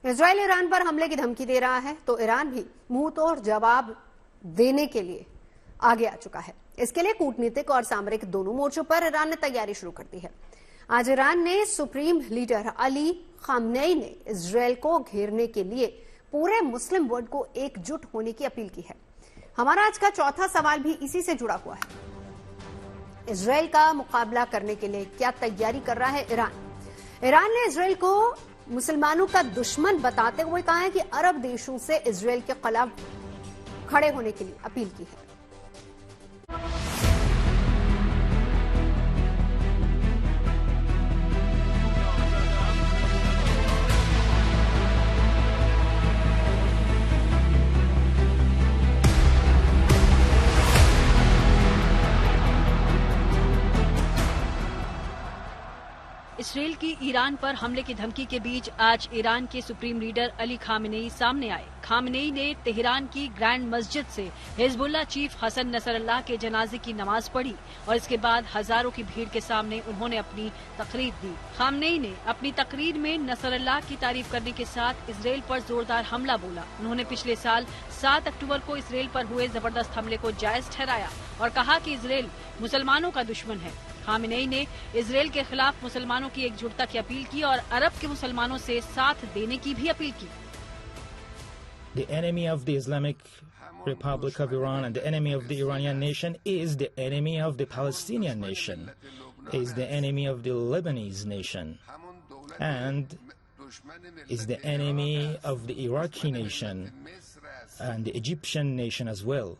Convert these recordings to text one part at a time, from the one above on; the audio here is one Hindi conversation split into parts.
इजराइल ईरान पर हमले की धमकी दे रहा है तो ईरान भी मुंहतोड़ जवाब देने के लिए आगे आ चुका है। इसके लिए कूटनीतिक और सामरिक दोनों मोर्चों पर ईरान ने तैयारी शुरू कर दी है। आज ईरान ने सुप्रीम लीडर अली खामनेई ने इजराइल को घेरने के लिए पूरे मुस्लिम वर्ल्ड को एकजुट होने की अपील की है। हमारा आज का चौथा सवाल भी इसी से जुड़ा हुआ है। इजराइल का मुकाबला करने के लिए क्या तैयारी कर रहा है ईरान? ईरान ने इजराइल को मुसलमानों का दुश्मन बताते हुए कहा है कि अरब देशों से इजराइल के खिलाफ खड़े होने के लिए अपील की है। इसराइल की ईरान पर हमले की धमकी के बीच आज ईरान के सुप्रीम लीडर अली खामनेई सामने आए। खामनेई ने तेहरान की ग्रैंड मस्जिद से हिजबुल्लाह चीफ हसन नसरल्लाह के जनाजे की नमाज पढ़ी और इसके बाद हजारों की भीड़ के सामने उन्होंने अपनी तकरीर दी। खामनेई ने अपनी तकरीर में नसरल्लाह की तारीफ करने के साथ इसराइल पर जोरदार हमला बोला। उन्होंने पिछले साल 7 अक्टूबर को इसराइल पर हुए जबरदस्त हमले को जायज ठहराया और कहा कि इसराइल मुसलमानों का दुश्मन है। खामनेई ने इसराइल के खिलाफ मुसलमानों की एकजुटता की अपील की और अरब के मुसलमानों से साथ देने की भी अपील की। The enemy of the Islamic Republic of Iran and the enemy of the Iranian nation is the enemy of the Palestinian nation, is the enemy of the Lebanese nation, and is the enemy of the Iraqi nation and the Egyptian nation as well.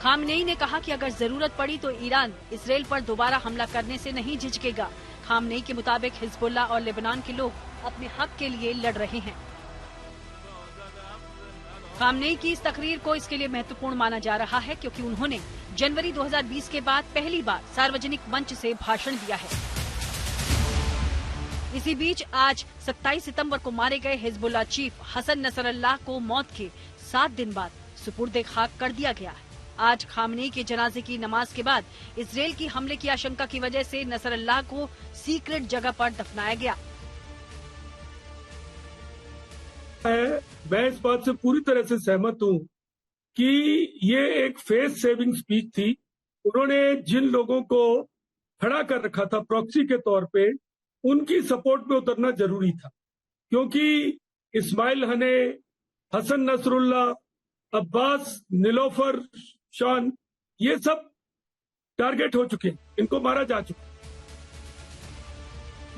Khamenei ने कहा कि अगर जरूरत पड़ी तो ईरान इसराइल पर दोबारा हमला करने से नहीं झिझकेगा। खामनेई के मुताबिक हिजबुल्लाह और लेबनान के लोग अपने हक के लिए लड़ रहे हैं। खामनेई की इस तकरीर को इसके लिए महत्वपूर्ण माना जा रहा है क्योंकि उन्होंने जनवरी 2020 के बाद पहली बार सार्वजनिक मंच से भाषण दिया है। इसी बीच आज 27 सितंबर को मारे गए हिजबुल्लाह चीफ हसन नसरल्लाह को मौत के 7 दिन बाद सुपुर्द खाक कर दिया गया है। आज खामनेई के जनाजे की नमाज के बाद इसराइल की हमले की आशंका की वजह से नसरल्लाह को सीक्रेट जगह पर दफनाया गया। मैं इस बात से पूरी तरह से सहमत हूं कि ये एक फेस सेविंग स्पीच थी। उन्होंने जिन लोगों को खड़ा कर रखा था प्रॉक्सी के तौर पे, उनकी सपोर्ट में उतरना जरूरी था, क्योंकि इस्माइल हने, हसन नसरुल्लाह, अब्बास, निलोफर शान, ये सब टारगेट हो चुके हैं, इनको मारा जा चुका।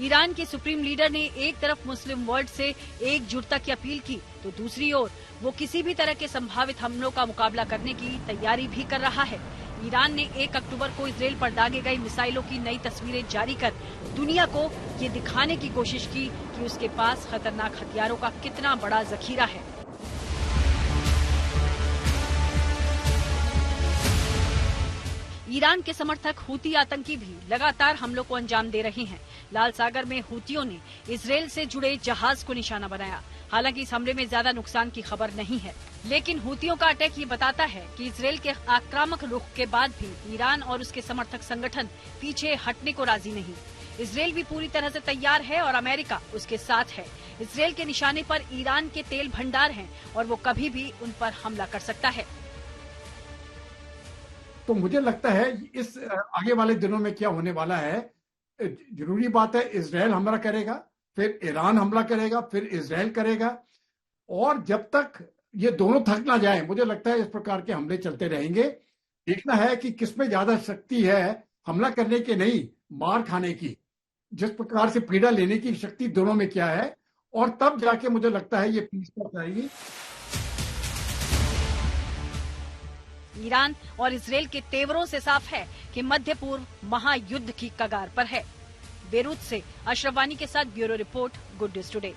ईरान के सुप्रीम लीडर ने एक तरफ मुस्लिम वर्ल्ड से एकजुटता की अपील की तो दूसरी ओर वो किसी भी तरह के संभावित हमलों का मुकाबला करने की तैयारी भी कर रहा है। ईरान ने 1 अक्टूबर को इसराइल पर दागे गए मिसाइलों की नई तस्वीरें जारी कर दुनिया को ये दिखाने की कोशिश की कि उसके पास खतरनाक हथियारों का कितना बड़ा जखीरा है। ईरान के समर्थक हूती आतंकी भी लगातार हमलों को अंजाम दे रहे हैं। लाल सागर में हूतियों ने इसराइल से जुड़े जहाज को निशाना बनाया। हालांकि इस हमले में ज्यादा नुकसान की खबर नहीं है, लेकिन हूतियों का अटैक ये बताता है कि इसराइल के आक्रामक रुख के बाद भी ईरान और उसके समर्थक संगठन पीछे हटने को राजी नहीं। इसराइल भी पूरी तरह से तैयार है और अमेरिका उसके साथ है। इसराइल के निशाने पर ईरान के तेल भंडार हैं और वो कभी भी उन पर हमला कर सकता है। तो मुझे लगता है इस आगे वाले दिनों में क्या होने वाला है, जरूरी बात है इजराइल हमला करेगा, फिर ईरान हमला करेगा, फिर इजराइल करेगा, और जब तक ये दोनों थक ना जाए मुझे लगता है इस प्रकार के हमले चलते रहेंगे। देखना है कि किसमें ज्यादा शक्ति है हमला करने की, नहीं मार खाने की, जिस प्रकार से पीड़ा लेने की शक्ति दोनों में क्या है, और तब जाके मुझे लगता है ये पीस तक आएगी। ईरान और इसराइल के तेवरों से साफ है कि मध्य पूर्व महायुद्ध की कगार पर है। बेरूत से अशरफ वानी के साथ bureau report, good news today.